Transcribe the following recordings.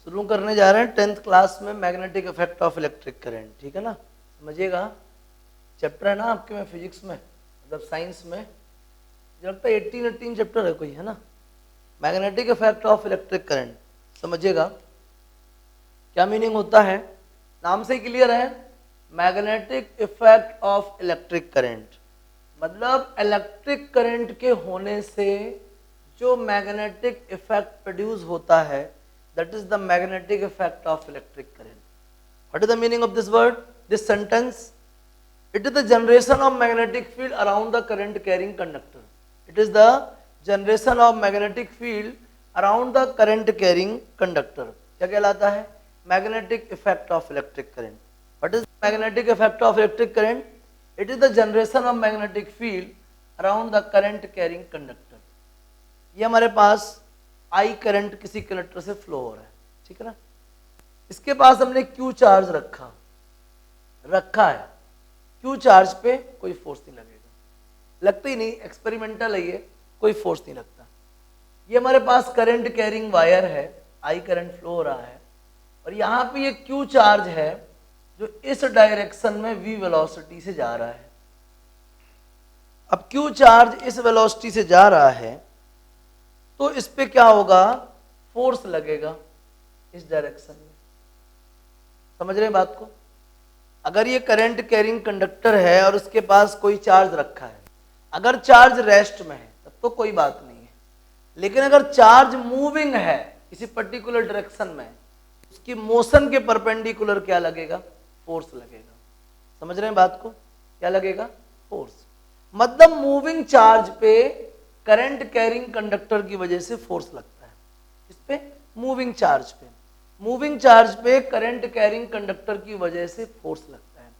शुरू करने जा रहे हैं 10th क्लास में magnetic effect of electric current, ठीक है ना। समझिएगा, चैप्टर है ना आपके में फिजिक्स में, मतलब साइंस में मुझे लगता है 18 चैप्टर है कोई, है ना। Magnetic effect of electric current, समझिएगा क्या मीनिंग होता है, नाम से ही क्लियर है। Magnetic effect of electric current मतलब इलेक्ट्रिक करंट के होने से जो मैग्नेटिक इफेक्ट प्रोड्यूस होता है, that is the magnetic effect of electric current. What is the meaning of this word, this sentence? It is the generation of magnetic field around the current carrying conductor. It is the generation of magnetic field around the current carrying conductor. क्या कहलाता है? Magnetic effect of electric current. What is the magnetic effect of electric current? It is the generation of magnetic field around the current carrying conductor. ये हमारे पास I current किसी conductor से flow हो रहा है, ठीक है ना। इसके पास हमने क्यू चार्ज रखा है, क्यू चार्ज पे कोई फोर्स नहीं लगेगा, लगता ही नहीं, एक्सपेरिमेंटल है ये, कोई फोर्स नहीं लगता। ये हमारे पास करंट कैरिंग वायर है, आई करंट फ्लो हो रहा है, और यहाँ पे ये क्यू चार्ज है जो इस डायरेक्शन में वी वेलोसिटी से जा रहा है। अब क्यू चार्ज इस वेलोसिटी से जा रहा है तो इस पे क्या होगा, फोर्स लगेगा इस डायरेक्शन में। समझ रहे हैं बात को। अगर ये करंट कैरिंग कंडक्टर है और उसके पास कोई चार्ज रखा है, अगर चार्ज रेस्ट में है तब तो कोई बात नहीं है, लेकिन अगर चार्ज मूविंग है किसी पर्टिकुलर डायरेक्शन में, उसकी मोशन के परपेंडिकुलर क्या लगेगा, फोर्स लगेगा। समझ रहे हैं बात को, क्या लगेगा, फोर्स। मतलब मूविंग चार्ज पे करंट कैरिंग कंडक्टर की वजह से फोर्स लगता है। इस पे मूविंग चार्ज पे, मूविंग चार्ज पे करंट कैरिंग कंडक्टर की वजह से फोर्स लगता है।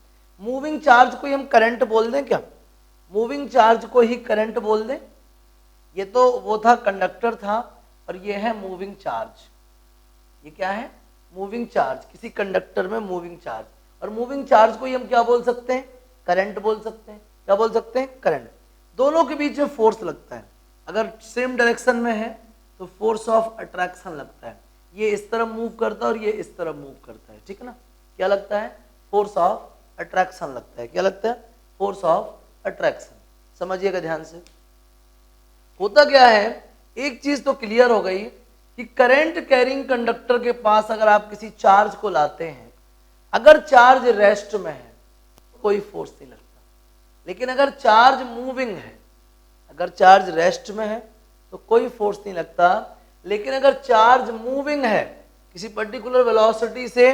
मूविंग चार्ज को ही हम करंट बोल दें क्या, मूविंग चार्ज को ही करंट बोल दें। ये तो वो था, कंडक्टर था, और ये है मूविंग चार्ज। ये क्या है, मूविंग चार्ज, किसी कंडक्टर में मूविंग चार्ज, और मूविंग चार्ज को ही हम क्या बोल सकते हैं, करंट बोल सकते हैं। क्या बोल सकते हैं, करंट। दोनों के बीच में फोर्स लगता है। अगर सेम डायरेक्शन में है तो फोर्स ऑफ अट्रैक्शन लगता है, ये इस तरफ मूव करता है और ये इस तरफ मूव करता है, ठीक है ना। क्या लगता है, फोर्स ऑफ अट्रैक्शन लगता है। क्या लगता है, फोर्स ऑफ अट्रैक्शन। समझिएगा ध्यान से। होता क्या है, एक चीज तो क्लियर हो गई कि करंट कैरिंग कंडक्टर के पास अगर आप किसी चार्ज को लाते हैं, अगर चार्ज रेस्ट में है कोई फोर्स नहीं लगता, लेकिन अगर चार्ज मूविंग है, अगर चार्ज रेस्ट में है तो कोई फोर्स नहीं लगता, लेकिन अगर चार्ज मूविंग है, किसी पर्टिकुलर वेलोसिटी से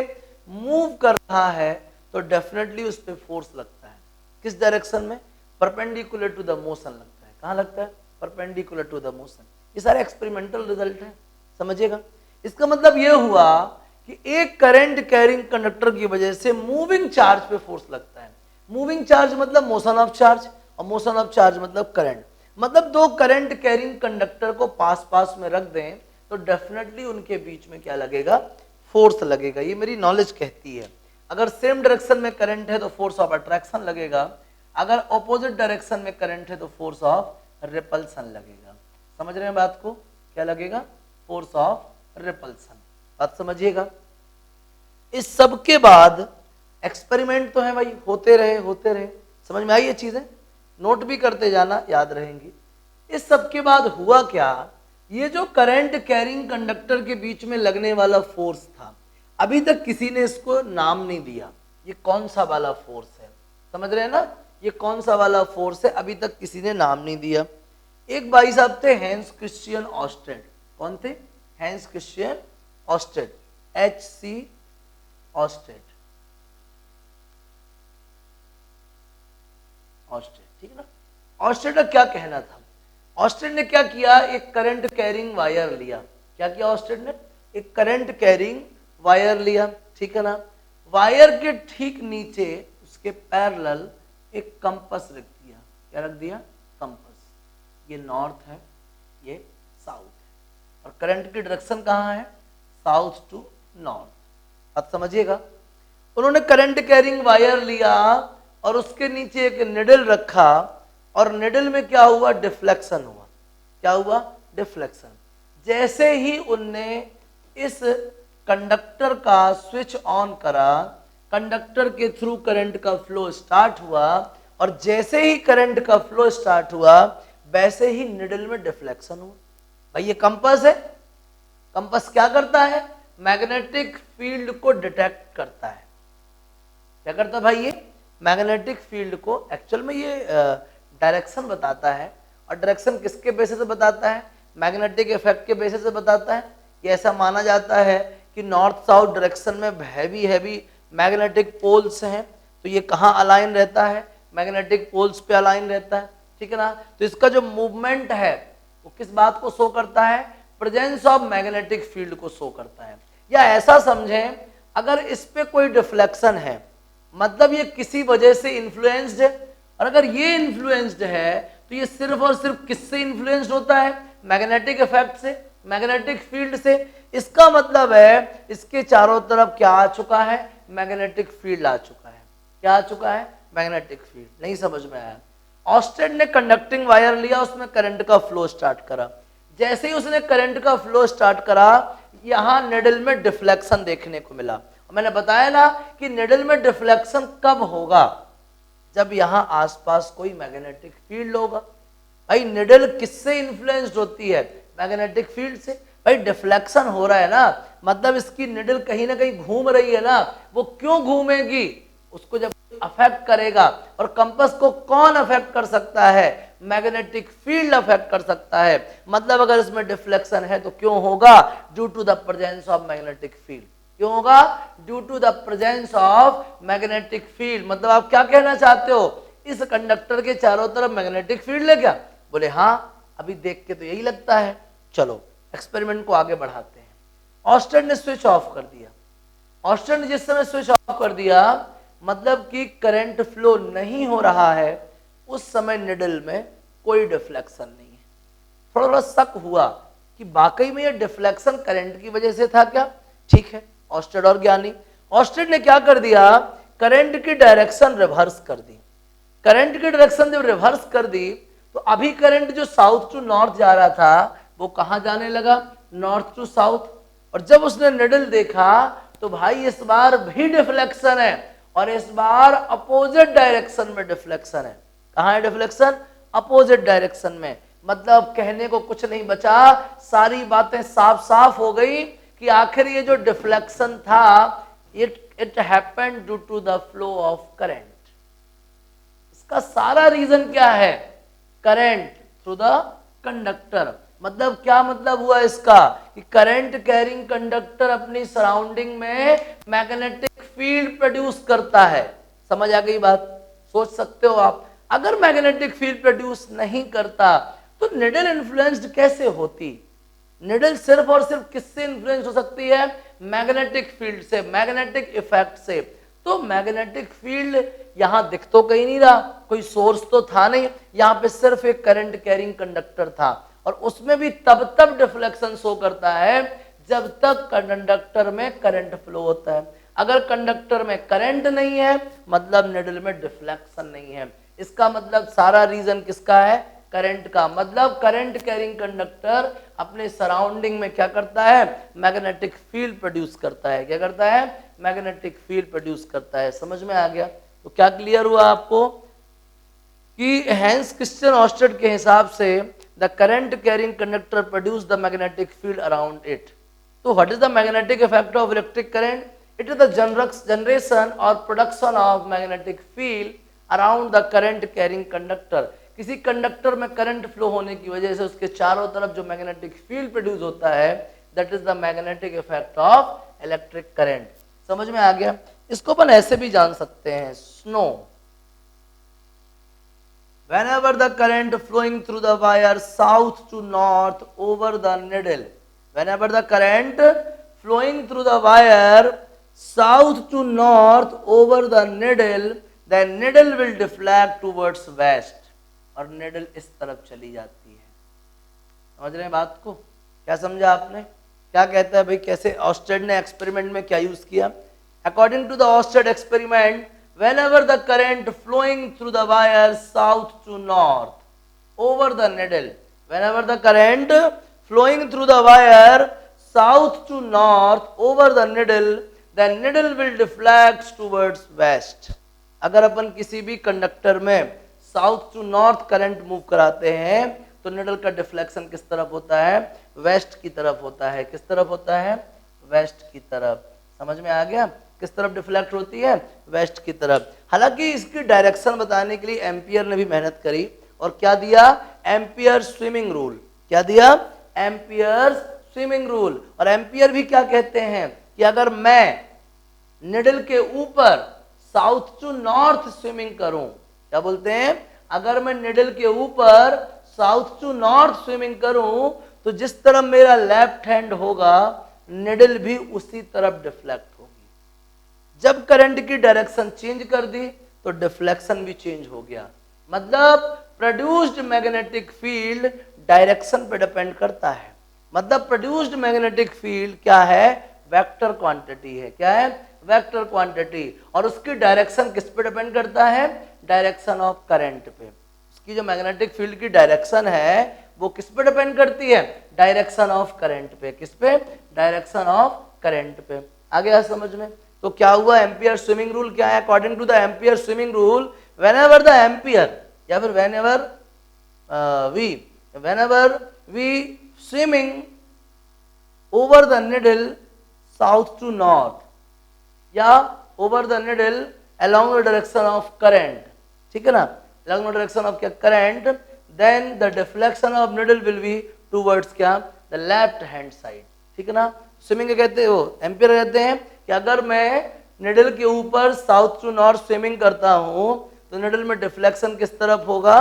मूव कर रहा है, तो डेफिनेटली उस पर फोर्स लगता है। किस डायरेक्शन में, परपेंडिकुलर टू द मोशन लगता है। कहाँ लगता है, परपेंडिकुलर टू द मोशन। ये सारे एक्सपेरिमेंटल रिजल्ट है, समझिएगा। इसका मतलब ये हुआ कि एक करंट कैरिंग कंडक्टर की वजह से मूविंग चार्ज पे फोर्स लगता है। मूविंग चार्ज मतलब मोशन ऑफ चार्ज, और मोशन ऑफ चार्ज मतलब करंट। मतलब दो करंट कैरिंग कंडक्टर को पास पास में रख दें तो डेफिनेटली उनके बीच में क्या लगेगा, फोर्स लगेगा। ये मेरी नॉलेज कहती है। अगर सेम डायरेक्शन में करंट है तो फोर्स ऑफ अट्रैक्शन लगेगा, अगर ऑपोजिट डायरेक्शन में करंट है तो फोर्स ऑफ रिपल्सन लगेगा। समझ रहे हैं बात को, क्या लगेगा, फोर्स ऑफ रिपल्सन। बात समझिएगा। इस सब के बाद एक्सपेरिमेंट तो है भाई, होते रहे। समझ में आई ये चीजें, नोट भी करते जाना, याद रहेंगी। इस सब के बाद हुआ क्या, ये जो करंट कैरिंग कंडक्टर के बीच में लगने वाला फोर्स था, अभी तक किसी ने इसको नाम नहीं दिया, ये कौन सा वाला फोर्स है। समझ रहे हैं ना, ये कौन सा वाला फोर्स है, अभी तक किसी ने नाम नहीं दिया। एक भाई साहब थे हैंस क्रिश्चियन ऑस्टेड। कौन थे, Hans Christian Oersted, HC Oersted, ठीक है ना। ऑस्टेड का क्या कहना था, ऑस्टेड ने क्या किया, एक करंट कैरिंग वायर लिया। क्या किया ऑस्टेड ने, एक करंट कैरिंग वायर लिया, ठीक है ना। वायर के ठीक नीचे उसके पैरेलल एक कंपास रख दिया। क्या रख दिया, कंपास। ये नॉर्थ है, ये साउथ है, और करंट की डायरेक्शन कहाँ है, साउथ टू नॉर्थ। अब समझिएगा, उन्होंने करंट कैरिंग वायर लिया और उसके नीचे एक निडल रखा, और निडल में क्या हुआ, डिफ्लेक्शन हुआ। क्या हुआ, डिफ्लेक्शन। जैसे ही उनने इस कंडक्टर का स्विच ऑन करा, कंडक्टर के थ्रू करंट का फ्लो स्टार्ट हुआ, और जैसे ही करंट का फ्लो स्टार्ट हुआ वैसे ही निडल में डिफ्लेक्शन हुआ। भाई ये कंपास है, कंपास क्या करता है? मैग्नेटिक फील्ड को डिटेक्ट करता है। क्या करता है भाई? ये मैग्नेटिक फील्ड को, एक्चुअल में ये डायरेक्शन बताता है, और डायरेक्शन किसके बेसिस से बताता है? मैग्नेटिक इफेक्ट के बेसिस से बताता है। ये ऐसा माना जाता है कि नॉर्थ साउथ डायरेक्शन में हैवी हैवी मैग्नेटिक पोल्स हैं, तो ये कहाँ अलाइन रहता है? मैग्नेटिक पोल्स पे अलाइन रहता है, ठीक है ना। तो इसका जो मूवमेंट है वो किस बात को शो करता है? प्रेजेंस ऑफ मैग्नेटिक फील्ड को शो करता है। या ऐसा समझें, अगर इस पे कोई डिफ्लेक्शन है मतलब ये किसी वजह से इन्फ्लुएंस्ड है, और अगर ये इन्फ्लुएंस्ड है तो ये सिर्फ और सिर्फ किससे इन्फ्लुएंस्ड होता है? मैग्नेटिक इफेक्ट से, मैग्नेटिक फील्ड से। इसका मतलब है इसके चारों तरफ क्या आ चुका है? मैग्नेटिक फील्ड आ चुका है। क्या आ चुका है? Magnetic field. नहीं समझ में आया? ऑस्टेड ने कंडक्टिंग वायर लिया, उसमें करंट का फ्लो स्टार्ट करा। जैसे ही उसने करंट का फ्लो स्टार्ट करा, यहां निडल में डिफ्लेक्शन देखने को मिला। मैंने बताया ना कि निडल में डिफ्लेक्शन कब होगा? जब यहां आसपास कोई मैग्नेटिक फील्ड होगा। भाई निडल किससे इन्फ्लुएंस्ड होती है? मैग्नेटिक फील्ड से। भाई डिफ्लेक्शन हो रहा है ना, मतलब इसकी निडल कहीं ना कहीं घूम रही है ना। वो क्यों घूमेगी? उसको जब अफेक्ट करेगा, और कंपास को कौन अफेक्ट कर सकता है? मैग्नेटिक फील्ड अफेक्ट कर सकता है। मतलब अगर इसमें डिफ्लेक्शन है तो क्यों होगा? Due to the presence of magnetic field. क्यों होगा? Due to the presence of magnetic field. मतलब आप क्या कहना चाहते हो? इस कंडक्टर के चारों तरफ मैग्नेटिक फील्ड है क्या? बोले हाँ, अभी देख के तो यही लगता है। चलो एक्सपेरिमेंट को आगे बढ़ाते हैं। ऑस्टेड ने स्विच ऑफ कर दिया। ऑस्टेड ने जिस समय स्विच ऑफ कर दिया, मतलब कि करंट फ्लो नहीं हो रहा है, उस समय निडल में कोई डिफ्लेक्शन नहीं है। थोड़ा थोड़ा शक हुआ कि वाकई में ये डिफ्लेक्शन करंट की वजह से था क्या? ठीक है, ऑस्टेड और ज्ञानी। ऑस्टेड ने क्या कर दिया? करंट की डायरेक्शन रिवर्स कर दी। करंट की डायरेक्शन जब रिवर्स कर दी तो अभी करंट जो साउथ टू नॉर्थ जा रहा था वो कहां जाने लगा? North to south. और जब उसने निडल देखा तो भाई इस बार भी डिफ्लेक्शन है, और इस बार अपोजिट डायरेक्शन में डिफ्लेक्शन है। कहां है डिफ्लेक्शन? अपोजिट डायरेक्शन में। मतलब कहने को कुछ नहीं बचा, सारी बातें साफ साफ हो गई कि आखिर ये जो डिफ्लेक्शन था it happened due to the flow of current. इसका सारा रीजन क्या है? Current through the conductor. मतलब क्या मतलब हुआ इसका? कि करंट कैरिंग कंडक्टर अपनी सराउंडिंग में मैग्नेटिक फील्ड प्रोड्यूस करता है। समझ आ गई बात? सोच सकते हो आप, अगर मैग्नेटिक फील्ड प्रोड्यूस नहीं करता तो निडल इन्फ्लुएंस्ड कैसे होती? निडल सिर्फ और सिर्फ किससे इन्फ्लुएंस हो सकती है? मैग्नेटिक फील्ड से, मैग्नेटिक इफेक्ट से। तो मैग्नेटिक फील्ड यहां दिख तो कहीं नहीं रहा, कोई सोर्स तो था नहीं, यहां पे सिर्फ एक करंट कैरिंग कंडक्टर था, और उसमें भी तब डिफ्लेक्शन शो करता है जब तक कंडक्टर में करंट फ्लो होता है। अगर कंडक्टर में करंट नहीं है मतलब निडल में डिफ्लेक्शन नहीं है। इसका मतलब सारा रीजन किसका है? करंट का। मतलब करंट कैरिंग कंडक्टर अपने सराउंडिंग में क्या करता है? मैग्नेटिक फील्ड प्रोड्यूस करता है। क्या करता है? मैग्नेटिक फील्ड प्रोड्यूस करता है। समझ में आ गया? तो क्या क्लियर हुआ आपको कि हैंस क्रिश्चियन ऑस्टेड के हिसाब से the current carrying conductor produce the magnetic field around it. तो what is the magnetic effect of electric current? It is the generation और production of magnetic field around the current carrying conductor. किसी conductor में current flow होने की वजह से उसके चारों तरफ जो मैग्नेटिक फील्ड प्रोड्यूस होता है, that is the magnetic effect of electric current. समझ में आ गया? इसको अपन ऐसे भी जान सकते हैं, snow whenever the current flowing through the wire south to north over the needle, whenever the current flowing through the wire south to north over the needle will deflect towards west, और needle इस तरफ चली जाती है। समझ रहे हैं बात को? क्या समझा आपने? क्या कहता है भाई, कैसे ऑस्टेड ने एक्सपेरिमेंट में क्या यूज किया? According to the Oersted experiment, whenever the current flowing through the wire south to north over the needle, whenever the current flowing through the wire south to north over the needle, then needle will deflect towards west. अगर अपन किसी भी conductor में south to north current move कराते हैं तो needle का deflection किस तरफ होता है? वेस्ट की तरफ होता है। किस तरफ होता है? वेस्ट की तरफ। समझ में आ गया? किस तरफ डिफ्लेक्ट होती है? वेस्ट की तरफ। हालांकि इसकी डायरेक्शन बताने के लिए एम्पियर ने भी मेहनत करी और क्या दिया? Ampere swimming rule. क्या दिया? Ampere swimming rule. और एम्पियर भी क्या कहते हैं कि अगर मैं निडल के ऊपर साउथ टू नॉर्थ स्विमिंग करूं, क्या बोलते हैं? अगर मैं निडल के ऊपर साउथ टू नॉर्थ स्विमिंग करूं तो जिस तरफ मेरा लेफ्ट हैंड होगा निडल भी उसी तरफ डिफ्लेक्ट होगी। जब करंट की डायरेक्शन चेंज कर दी तो डिफ्लेक्शन भी चेंज हो गया। मतलब प्रोड्यूस्ड मैग्नेटिक फील्ड डायरेक्शन पे डिपेंड करता है। मतलब प्रोड्यूस्ड मैग्नेटिक फील्ड क्या है? वेक्टर क्वांटिटी है। क्या है? Vector quantity. और उसकी डायरेक्शन किस पे डिपेंड करता है? डायरेक्शन ऑफ करंट पे। उसकी जो मैग्नेटिक फील्ड की डायरेक्शन है वो किस पे डिपेंड करती है? डायरेक्शन ऑफ करंट पे। किस पे? डायरेक्शन ऑफ करंट पे। आ गया समझ में? तो क्या हुआ? एम्पियर स्विमिंग रूल क्या है? According to the ampere swimming rule, whenever the ampere या फिर whenever we swimming over the needle south to north या over the needle along the direction of current, ठीक है ना? along the direction of क्या? current, then the deflection of needle will be towards क्या? the left hand side, ठीक है ना? Swimming कहते हैं, वो एम्पियर कहते हैं कि अगर मैं निडल के ऊपर साउथ टू नॉर्थ स्विमिंग करता हूं तो निडल में डिफ्लेक्शन किस तरफ होगा?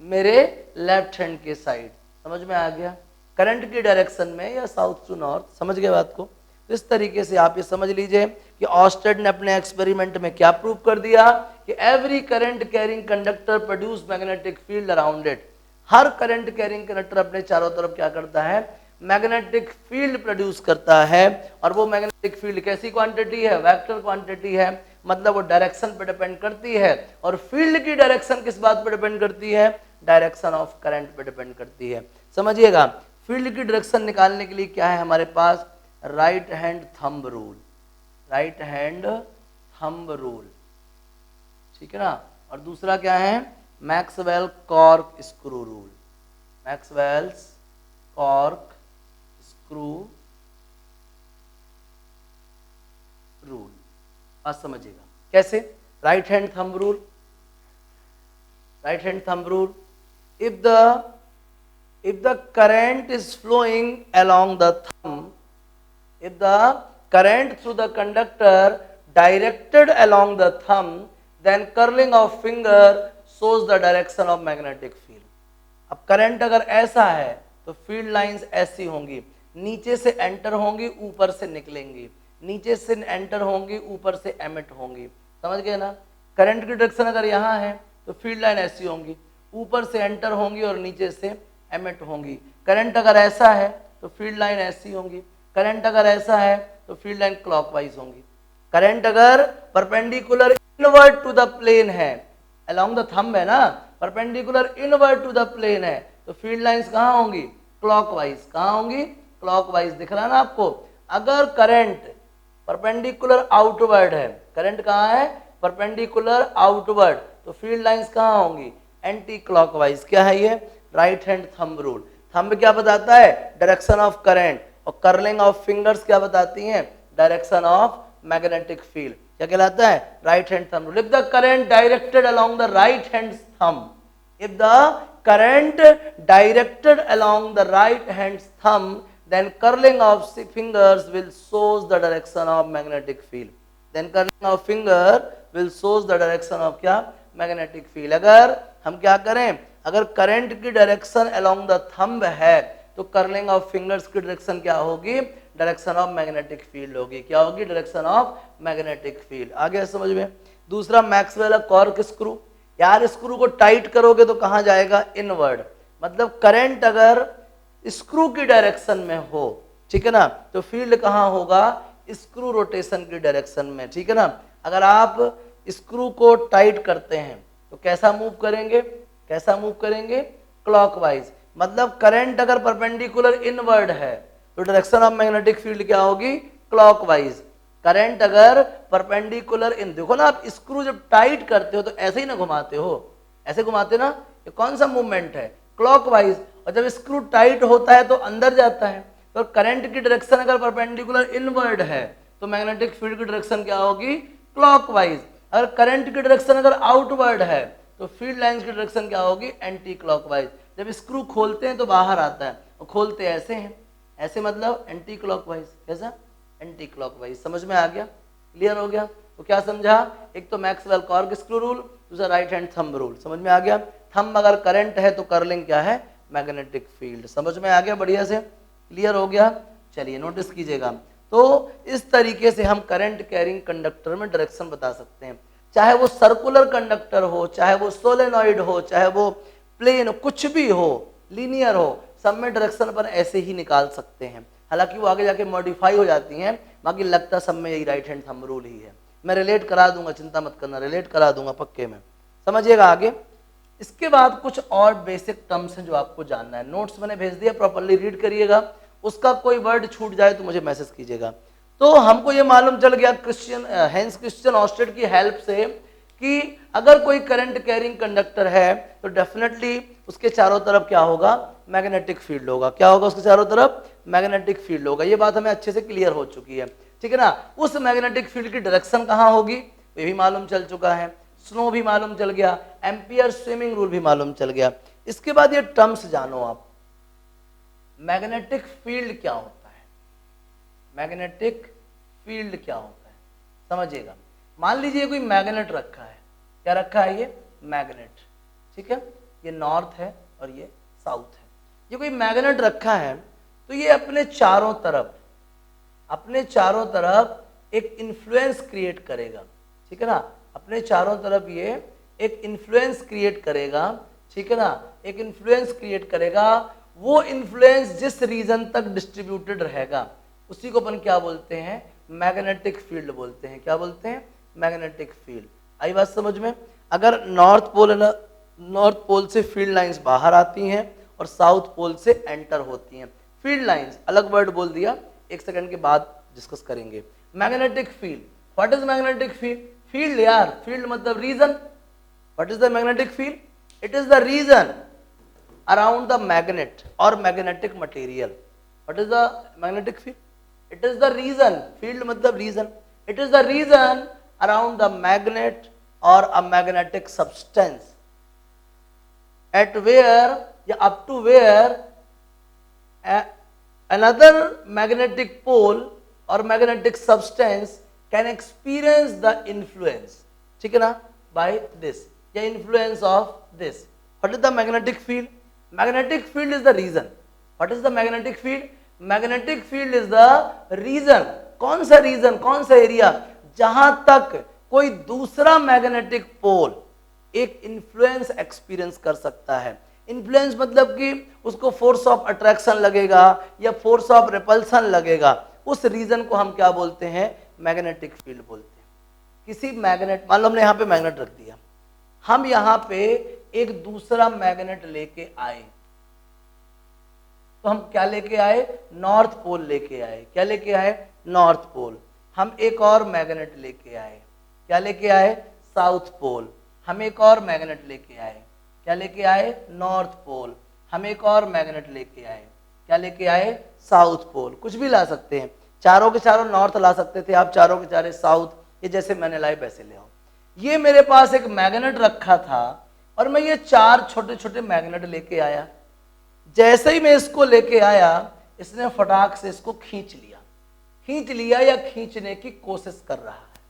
मेरे लेफ्ट हैंड के साइड। समझ में आ गया? करंट की डायरेक्शन में या साउथ टू नॉर्थ। समझ गए बात को? तो इस तरीके से आप ये समझ लीजिए कि ऑस्टेड ने अपने एक्सपेरिमेंट में क्या प्रूव कर दिया कि every current carrying conductor produce magnetic field around it. Her current carrying conductor अपने चारों तरफ क्या करता है? मैग्नेटिक फील्ड प्रोड्यूस करता है। और वो मैग्नेटिक फील्ड कैसी क्वांटिटी है? वेक्टर क्वांटिटी है। मतलब वो डायरेक्शन पे डिपेंड करती है। और फील्ड की डायरेक्शन किस बात पे डिपेंड करती है? डायरेक्शन ऑफ करंट पे डिपेंड करती है। समझिएगा? फील्ड की डायरेक्शन निकालने के लिए क्या है हमारे पास? Right hand thumb rule. Right hand thumb rule, ठीक है ना? और दूसरा क्या है? Maxwell corkscrew rule. Maxwell's corkscrew rule. आज समझिएगा कैसे? Right hand thumb rule. Right hand thumb rule, if the current is flowing along the thumb, if the current through the conductor directed along the thumb, then curling of finger shows the direction of magnetic field. अब current अगर ऐसा है तो field lines ऐसी होंगी, नीचे से enter होंगी, ऊपर से निकलेंगी, नीचे से एंटर होंगी, ऊपर से एमिट होंगी। समझ गए ना? करंट की डायरेक्शन अगर यहाँ है तो फील्ड लाइन ऐसी होंगी, ऊपर से एंटर होंगी और नीचे से एमिट होंगी। करंट अगर ऐसा है तो फील्ड लाइन ऐसी होंगी, करंट अगर ऐसा है तो फील्ड लाइन क्लॉकवाइज होंगी। करंट अगर perpendicular inward to the plane है, अलोंग द थंब है ना, perpendicular inward to the plane है, तो फील्ड लाइंस कहाँ होंगी? क्लॉकवाइज। कहाँ होंगी? क्लॉकवाइज। दिख रहा है ना आपको? अगर करंट परपेंडिकुलर आउटवर्ड है, करंट कहाँ है? परपेंडिकुलर आउटवर्ड, तो फील्ड लाइंस कहाँ होंगी? Anti clockwise. क्या है ये? Right hand thumb rule. Thumb क्या बताता है? Direction of current. और कर्लिंग ऑफ फिंगर्स क्या बताती हैं? Direction of magnetic field. क्या कहलाता है? Right hand thumb rule. If the current directed along the right hand thumb, if the current directed along the right hand thumb, then curling of fingers will shows the direction of magnetic field. Then curling of finger will shows the direction of क्या? Magnetic field. अगर हम क्या करें? अगर current की direction along the thumb है तो curling of fingers की डायरेक्शन क्या होगी? डायरेक्शन ऑफ मैग्नेटिक फील्ड होगी। क्या होगी? Direction of magnetic field. आगे समझ में? दूसरा मैक्सवेल कॉर्क स्क्रू। यार स्क्रू को टाइट करोगे तो कहां जाएगा? इनवर्ड। मतलब करंट अगर स्क्रू की डायरेक्शन में हो, ठीक है ना, तो फील्ड कहां होगा? स्क्रू रोटेशन की डायरेक्शन में, ठीक है ना। अगर आप स्क्रू को टाइट करते हैं तो कैसा मूव करेंगे? कैसा मूव करेंगे? क्लॉकवाइज। मतलब करंट अगर परपेंडिकुलर इनवर्ड है तो डायरेक्शन ऑफ मैग्नेटिक फील्ड क्या होगी, क्लॉकवाइज। करंट अगर परपेंडिकुलर इन, देखो ना आप स्क्रू जब टाइट करते हो तो ऐसे ही ना घुमाते हो, ऐसे घुमाते ना, ये कौन सा मूवमेंट है, क्लॉकवाइज। और जब स्क्रू टाइट होता है तो अंदर जाता है, तो करंट की डायरेक्शन अगर परपेंडिकुलर इनवर्ड है तो मैग्नेटिक फील्ड की डायरेक्शन क्या होगी, क्लॉकवाइज। अगर करंट की डायरेक्शन अगर आउटवर्ड है तो फील्ड लाइंस की डायरेक्शन क्या होगी, एंटी क्लॉकवाइज। जब स्क्रू खोलते हैं तो बाहर आता है, और खोलते ऐसे हैं, ऐसे मतलब एंटी क्लॉकवाइज। कैसा, एंटी क्लॉकवाइज। समझ में आ गया, क्लियर हो गया। तो क्या समझा, एक तो मैक्सवेल कॉर्क स्क्रू रूल, दूसरा राइट हैंड थंब रूल। समझ में आ गया। थंब अगर करंट है तो कर्लिंग क्या है, मैग्नेटिक फील्ड। समझ में आ गया, बढ़िया से क्लियर हो गया। चलिए नोटिस कीजिएगा, तो इस तरीके से हम करंट कैरिंग कंडक्टर में डायरेक्शन बता सकते हैं, चाहे वो सर्कुलर कंडक्टर हो, चाहे वो सोलेनॉइड हो, चाहे वो प्लेन हो, कुछ भी हो, लीनियर हो, सब में डायरेक्शन पर ऐसे ही निकाल सकते हैं। हालांकि वो आगे जाके मॉडिफाई हो जाती हैं, बाकी लगता सब में यही राइट हैंड थंब रूल ही है। मैं रिलेट करा दूंगा, चिंता मत करना, रिलेट करा दूंगा पक्के में, समझिएगा आगे। इसके बाद कुछ और बेसिक टर्म्स हैं जो आपको जानना है। नोट्स मैंने भेज दिया, प्रॉपर्ली रीड करिएगा, उसका कोई वर्ड छूट जाए तो मुझे मैसेज कीजिएगा। तो हमको ये मालूम चल गया हैंस क्रिश्चियन ऑस्टेड की हेल्प से कि अगर कोई करंट कैरिंग कंडक्टर है तो डेफिनेटली उसके चारों तरफ क्या होगा, मैग्नेटिक फील्ड होगा। क्या होगा, उसके चारों तरफ मैग्नेटिक फील्ड होगा। ये बात हमें अच्छे से क्लियर हो चुकी है, ठीक है ना। उस मैग्नेटिक फील्ड की डायरेक्शन कहाँ होगी ये भी मालूम चल चुका है, स्नो भी मालूम चल गया, एम्पियर स्विमिंग रूल भी मालूम चल गया। इसके बाद ये टर्म्स जानो आप, मैग्नेटिक फील्ड क्या होता है, मैग्नेटिक फील्ड क्या होता है, समझिएगा। मान लीजिए कोई मैग्नेट रखा है, क्या रखा है, ये मैग्नेट, ठीक है, ये नॉर्थ है और ये साउथ है। ये कोई मैग्नेट रखा है तो ये अपने चारों तरफ एक इन्फ्लुएंस क्रिएट करेगा, ठीक है ना। अपने चारों तरफ ये एक इन्फ्लुएंस क्रिएट करेगा, ठीक है ना, एक इन्फ्लुएंस क्रिएट करेगा। वो इन्फ्लुएंस जिस रीजन तक डिस्ट्रीब्यूटेड रहेगा उसी को अपन क्या बोलते हैं, मैग्नेटिक फील्ड बोलते हैं। क्या बोलते हैं, मैग्नेटिक फील्ड। आई बात समझ में। अगर नॉर्थ पोल से फील्ड लाइंस बाहर आती हैं और साउथ पोल से एंटर होती हैं, फील्ड लाइंस अलग वर्ड बोल दिया, एक सेकंड के बाद डिस्कस करेंगे। Magnetic field, what is magnetic field, field यार, फील्ड मतलब region. What is the magnetic field, it is the region around the magnet or magnetic material. What is the magnetic field? It is the reason, field मतलब reason, it is the reason around the magnet or a magnetic substance at where या up to where another magnetic pole or magnetic substance can experience the influence, ठीक है ना, by this या influence of this. What is the magnetic field? Magnetic field is the reason. What is the magnetic field? Magnetic field is the reason. कौन सा reason, कौन सा area, जहां तक कोई दूसरा मैग्नेटिक पोल एक इन्फ्लुएंस एक्सपीरियंस कर सकता है। इन्फ्लुएंस मतलब कि उसको फोर्स ऑफ अट्रैक्शन लगेगा या फोर्स ऑफ रिपल्सन लगेगा, उस रीजन को हम क्या बोलते हैं, मैग्नेटिक फील्ड बोलते हैं। किसी मैग्नेट, मान लो हमने यहाँ पे मैग्नेट रख दिया, हम यहाँ पे एक दूसरा मैग्नेट लेके आए, तो हम क्या लेके आए, नॉर्थ पोल लेके आए। क्या लेके आए, नॉर्थ पोल। हम एक और मैग्नेट लेके आए, क्या लेके आए, साउथ पोल। हम एक और मैग्नेट लेके आए, क्या लेके आए, नॉर्थ पोल। हम एक और मैग्नेट लेके आए, क्या लेके आए, साउथ पोल। कुछ भी ला सकते हैं, चारों के चारों नॉर्थ ला सकते थे आप, चारों के चारों साउथ, ये जैसे मैंने लाए वैसे ले आओ। ये मेरे पास एक मैग्नेट रखा था और मैं ये चार छोटे छोटे मैग्नेट लेके आया। जैसे ही मैं इसको लेके आया, इसने फटाक से इसको खींच लिया या खींचने की कोशिश कर रहा है,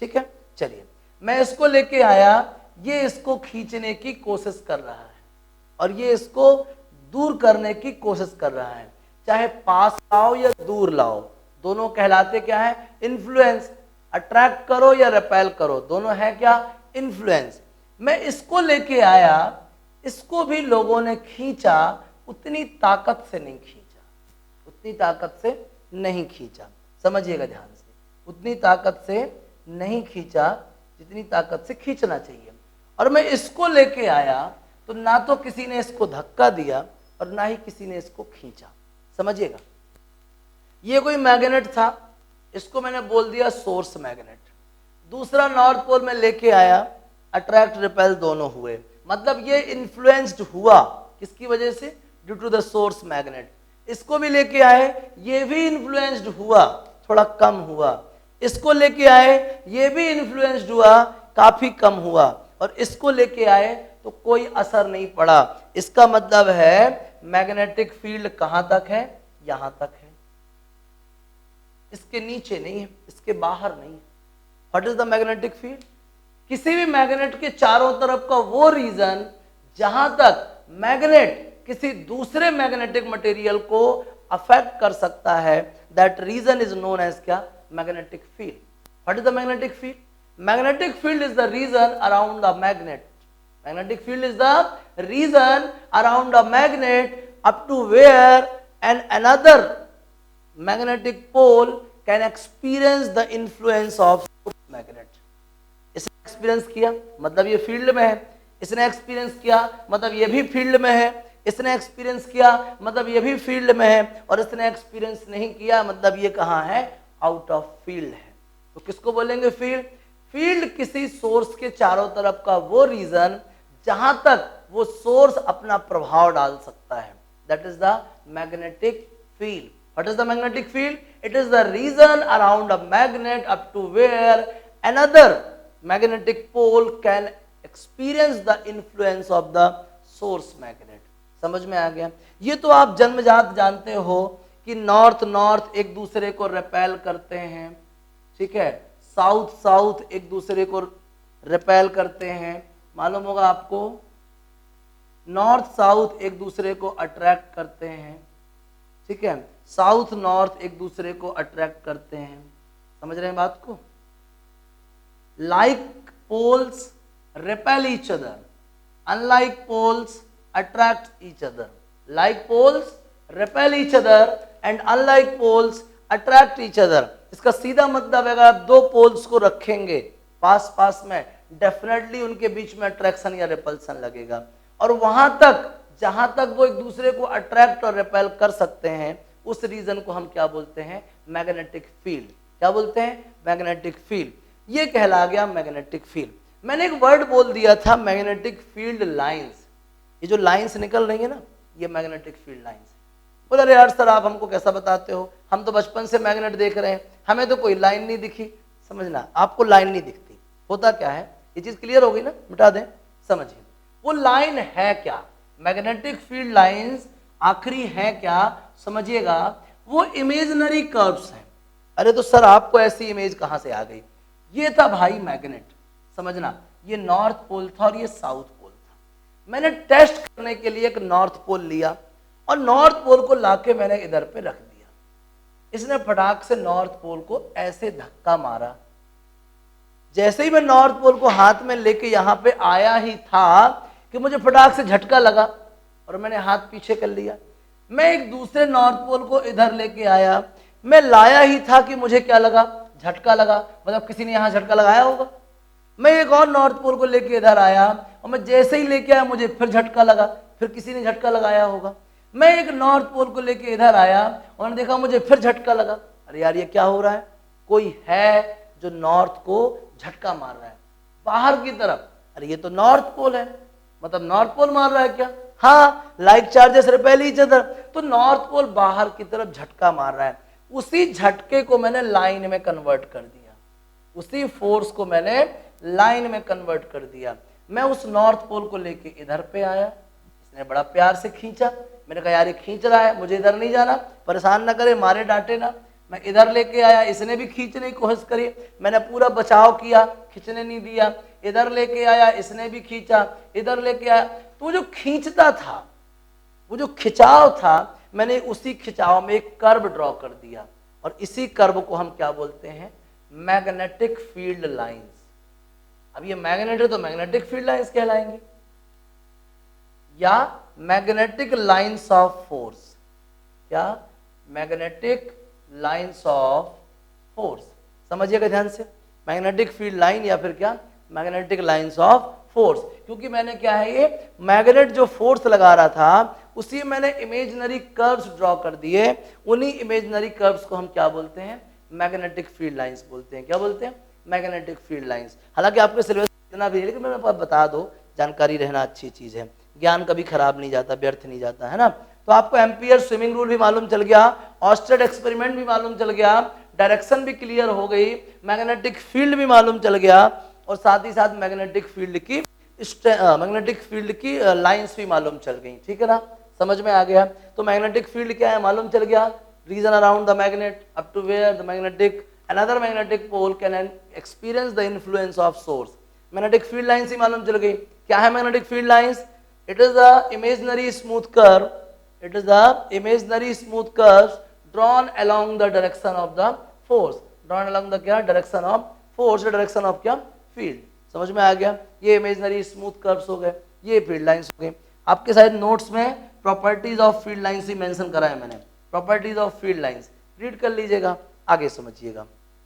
ठीक है। चलिए, मैं इसको लेके आया, ये इसको खींचने की कोशिश कर रहा है और ये इसको दूर करने की कोशिश कर रहा है। चाहे पास लाओ या दूर लाओ, दोनों कहलाते क्या है, इन्फ्लुएंस। अट्रैक्ट करो या रिपेल करो, दोनों है क्या, इन्फ्लुएंस। मैं इसको लेके आया, इसको भी लोगों ने खींचा, उतनी ताकत से नहीं खींचा, उतनी ताकत से नहीं खींचा। समझिएगा ध्यान से, उतनी ताकत से नहीं खींचा जितनी ताकत से खींचना चाहिए। और मैं इसको लेके आया तो ना तो किसी ने इसको धक्का दिया और ना ही किसी ने इसको खींचा। समझिएगा, ये कोई मैग्नेट था, इसको मैंने बोल दिया सोर्स मैग्नेट। दूसरा नॉर्थ पोल में लेके आया, अट्रैक्ट रिपेल दोनों हुए, मतलब ये इन्फ्लुएंस्ड हुआ किसकी वजह से, due to the source magnet. इसको भी लेके आए, ये भी इन्फ्लुएंस्ड हुआ, थोड़ा कम हुआ। इसको लेके आए, ये भी इन्फ्लुएंस्ड हुआ, काफी कम हुआ। और इसको लेके आए तो कोई असर नहीं पड़ा। इसका मतलब है मैग्नेटिक फील्ड कहां तक है, यहां तक है, इसके नीचे नहीं है, इसके बाहर नहीं है। What is the magnetic field? किसी भी मैग्नेट के चारों तरफ का वो रीजन जहां तक मैग्नेट किसी दूसरे मैग्नेटिक मटेरियल को अफेक्ट कर सकता है, that region is known as क्या, magnetic field. What is the magnetic field? Magnetic field is the region around the magnet. Magnetic field is the region around a magnet up to where another magnetic pole can experience the influence of magnet. इसने experience किया मतलब ये field में है, इसने experience किया मतलब ये भी फील्ड में है, इसने एक्सपीरियंस किया मतलब ये भी फील्ड में है, और इसने एक्सपीरियंस नहीं किया मतलब ये कहाँ है, आउट ऑफ फील्ड है। तो किसको बोलेंगे फील्ड? फील्ड किसी सोर्स के चारों तरफ का वो रीजन जहां तक वो सोर्स अपना प्रभाव डाल सकता है, that is the magnetic field. What is the magnetic field? It is the region around a magnet up to where another magnetic pole can experience the influence of the source magnet. समझ में आ गया? ये तो आप जन्मजात जानते हो कि नॉर्थ नॉर्थ एक दूसरे को रिपेल करते हैं, ठीक है, साउथ साउथ एक दूसरे को रिपेल करते हैं, मालूम होगा आपको, नॉर्थ साउथ एक दूसरे को अट्रैक्ट करते हैं, ठीक है, साउथ नॉर्थ एक दूसरे को अट्रैक्ट करते हैं। समझ रहे हैं बात को? Like poles repel each other, unlike poles attract each other. Like poles repel each other and unlike poles attract each other. इसका सीधा मतलब है अगर आप दो पोल्स को रखेंगे पास पास में, डेफिनेटली उनके बीच में अट्रैक्शन या रिपल्सन लगेगा, और वहां तक जहां तक वो एक दूसरे को अट्रैक्ट और रिपेल कर सकते हैं, उस रीजन को हम क्या बोलते हैं, मैग्नेटिक फील्ड। क्या बोलते हैं? Magnetic field. ये कहला गया मैग्नेटिक फील्ड। मैंने एक वर्ड बोल दिया था मैग्नेटिक फील्ड लाइंस। ये जो लाइंस निकल रही है ना, ये मैग्नेटिक फील्ड लाइंस। बोला अरे यार सर आप हमको कैसा बताते हो, हम तो बचपन से मैग्नेट देख रहे हैं, हमें तो कोई लाइन नहीं दिखी। समझना, आपको लाइन नहीं दिखती, होता क्या है, ये चीज क्लियर हो गई ना, मिटा दें। समझिए वो लाइन है क्या, मैग्नेटिक फील्ड लाइंस आखिरी है क्या, समझिएगा, वो इमेजिनरी कर्व्स हैं। अरे तो सर आपको ऐसी इमेज कहां से आ गई? ये था भाई मैग्नेट, समझना, ये नॉर्थ पोल था और ये साउथ पोल था। मैंने टेस्ट करने के लिए एक नॉर्थ पोल लिया और नॉर्थ पोल को लाके मैंने इधर पे रख दिया। इसने फटाक से नॉर्थ पोल को ऐसे धक्का मारा। जैसे ही मैं नॉर्थ पोल को हाथ में लेके यहां पे आया ही था कि मुझे फटाक से झटका लगा और मैंने हाथ पीछे कर लिया। मैं एक दूसरे नॉर्थ पोल को इधर लेके आया, मैं लाया ही था कि मुझे क्या लगा, झटका लगा, मतलब किसी ने यहां झटका लगाया होगा। मैं एक और नॉर्थ पोल को लेके इधर आया और मैं जैसे ही लेके आया मुझे फिर झटका लगा, फिर किसी ने झटका लगाया होगा। मैं एक नॉर्थ पोल को लेके इधर आया और देखा मुझे फिर झटका लगा। अरे यार ये क्या हो रहा है, कोई है जो नॉर्थ को झटका मार रहा है बाहर की तरफ। अरे ये तो नॉर्थ पोल है, मतलब नॉर्थ पोल मार रहा है क्या? हाँ, like charges repel each other, तो नॉर्थ पोल बाहर की तरफ झटका मार रहा है। उसी झटके को मैंने लाइन में कन्वर्ट कर दिया, उसी फोर्स को मैंने लाइन में कन्वर्ट कर दिया। मैं उस नॉर्थ पोल को लेके इधर पे आया, इसने बड़ा प्यार से खींचा। मैंने कहा यार ये खींच रहा है, मुझे इधर नहीं जाना, परेशान ना करे, मारे डांटे ना। मैं इधर लेके आया, इसने भी खींचने की कोशिश करी, मैंने पूरा बचाव किया, खींचने नहीं दिया। इधर लेके आया, इसने भी खींचा, इधर लेके आया। तो वो जो खींचता था, वो जो खिंचाव था, मैंने उसी खिंचाव में एक कर्व ड्रॉ कर दिया और इसी कर्व को हम क्या बोलते हैं, मैग्नेटिक फील्ड लाइंस। अब ये मैग्नेट है तो मैग्नेटिक फील्ड लाइंस कहलाएंगे या मैग्नेटिक लाइंस ऑफ फोर्स। क्या? Magnetic lines of force. समझिएगा ध्यान से, मैग्नेटिक फील्ड लाइन या फिर क्या, मैग्नेटिक लाइंस ऑफ फोर्स। क्योंकि मैंने क्या है, ये मैग्नेट जो फोर्स लगा रहा था उसी मैंने इमेजिनरी कर्व्स ड्रॉ कर दिए, उन्हीं इमेजिनरी कर्व्स को हम क्या बोलते हैं, मैग्नेटिक फील्ड लाइंस बोलते हैं। क्या बोलते हैं, मैग्नेटिक फील्ड लाइंस। हालांकि आपके सिलेबस इतना भी है, लेकिन मैं आपको बता दो, जानकारी रहना अच्छी चीज है, ज्ञान कभी खराब नहीं जाता, व्यर्थ नहीं जाता, है ना। तो आपको एम्पियर स्विमिंग रूल भी मालूम चल गया, ऑस्टेड एक्सपेरिमेंट भी मालूम चल गया, डायरेक्शन भी क्लियर हो गई, मैग्नेटिक फील्ड भी मालूम चल गया, और साथ ही साथ मैग्नेटिक फील्ड की लाइंस भी मालूम चल गई। ठीक है ना, समझ में आ गया। तो मैग्नेटिक फील्ड क्या है मालूम चल गया, region around the magnet up to where the magnetic another magnetic pole can experience the influence of source. Magnetic field lines ही मालूम चल गई। क्या है magnetic field lines, it is the imaginary smooth curve, it is the imaginary smooth curves drawn along the direction of the force, drawn along the क्या direction of force, direction of क्या field। समझ में आ गया, ये imaginary smooth curves हो गए, ये field lines हो गई। आपके शायद नोट्स में properties of field lines he mention करा है मैंने, properties of field lines read कर लीजिएगा, आगे समझिएगा।